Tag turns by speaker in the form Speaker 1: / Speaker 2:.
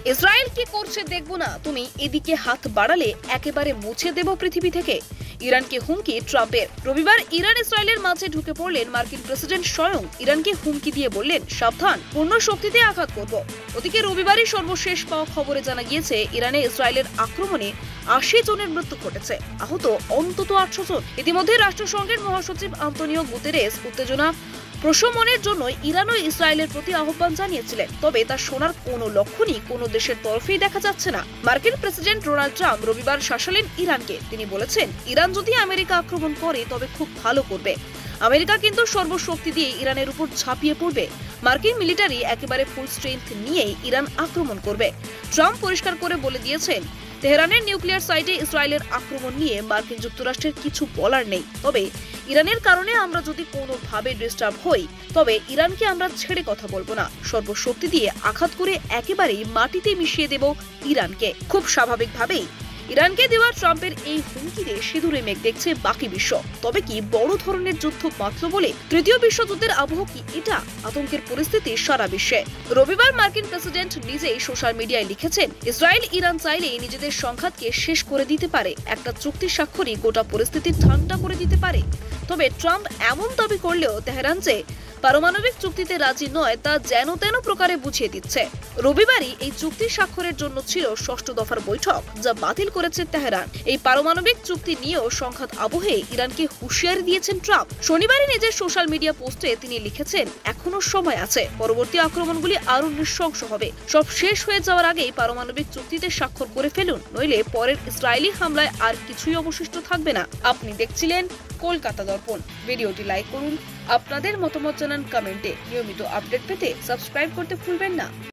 Speaker 1: Israel কি করছে দেখবো না, তুমি এদিকে হাত বাড়ালে একেবারে মুছে দেব পৃথিবী থেকে। ইরানকে হুমকি ট্রাম্পের। রবিবার ইরান ইসরায়েলের মাঝে ঢুকে পড়লেন মার্কিন প্রেসিডেন্ট স্বয়ং ইরানকে হুমকি দিয়ে বললেন, সাবধান, পূর্ণ শক্তিতে আঘাত করব। ওদিকে রবিবারই সর্বশেষ পাওয়া খবরে জানা গিয়েছে, ইরানে ইসরায়েলের আক্রমণে ৮০ জনের মৃত্যু ঘটেছে, আহত অন্তত ৮০০ জন। ইতিমধ্যে রাষ্ট্রসংঘের মহাসচিব আন্তোনিও গুতেরেস উত্তেজনা প্রশমনের জন্য ইরান ও ইসরায়েলের প্রতি আহ্বান জানিয়েছিলেন, তবে তা শোনার কোনো লক্ষণই কোনো দেশের তরফেই দেখা যাচ্ছে না। মার্কিন প্রেসিডেন্ট ডোনাল্ড ট্রাম্প রবিবার শাসালেন ইরানকে। তিনি বলেছেন, ইরান যদি আমেরিকা আক্রমণ করে তবে খুব ভালো করবে। আমেরিকা কিন্তু সর্বশক্তি দিয়ে ইরানের উপর ঝাঁপিয়ে পড়বে। মার্কিন মিলিটারি একেবারে ফুল স্ট্রেংথ নিয়েই ইরান আক্রমণ করবে। ট্রাম্প পরিষ্কার করে বলে দিয়েছেন, তেহরানের নিউক্লিয়ার সাইটে ইসরায়েলের আক্রমণ নিয়ে মার্কিন যুক্তরাষ্ট্রের কিছু বলার নেই, তবে ইরানের কারণে আমরা যদি কোনোভাবে ডিস্টার্ব হই তবে ইরানকে আমরা ছেড়ে কথা বলবো না। সর্বশক্তি দিয়ে আঘাত করে একেবারেই মাটিতে মিশিয়ে দেব ইরানকে। খুব স্বাভাবিকভাবেই ইরানকে দেওয়া ট্রাম্পের এই হুমকিতে সিঁদুরে মেঘ দেখছে বাকি বিশ্ব। তবে কি বড় ধরনের যুদ্ধ বাঁচল বলে? তৃতীয় বিশ্বযুদ্ধের আবহ কি এটা? আতঙ্কের পরিস্থিতি সারা বিশ্বে। রবিবার মার্কিন প্রেসিডেন্ট নিজেই সোশ্যাল মিডিয়ায় লিখেছেন, ইসরায়েল ইরান চাইলেই নিজেদের সংঘাতকে শেষ করে দিতে পারে। একটা চুক্তি স্বাক্ষরই গোটা পরিস্থিতি ঠান্ডা করে দিতে পারে। তবে ট্রাম্প এমন দাবি করলেও তেহরান যে পারমাণবিক চুক্তিতে রাজি নয় তা যেন তেন প্রকারে বুঝিয়ে দিচ্ছে। রবিবারই এই চুক্তি স্বাক্ষরের জন্য ছিল ষষ্ঠ দফার বৈঠক, যা বাতিল করেছে তেহরান। এই পারমাণবিক চুক্তি নিয়েও সংঘাত আবহে ইরানকে হুঁশিয়ারি দিয়েছেন ট্রাম্প। শনিবারই নিজের সোশ্যাল মিডিয়া পোস্টে তিনি লিখেছেন, এখনো সময় আছে, পরবর্তী আক্রমণগুলি আরো নৃশংস হবে। সব শেষ হয়ে যাওয়ার আগেই পারমাণবিক চুক্তিতে স্বাক্ষর করে ফেলুন, নইলে পরের ইসরায়েলি হামলায় আর কিছুই অবশিষ্ট থাকবে না। আপনি দেখছিলেন কলকাতা দর্পণ। ভিডিওটি লাইক করুন, আপনাদের মতামত জানান কমেন্টে। নিয়মিত আপডেট পেতে সাবস্ক্রাইব করতে ভুলবেন না।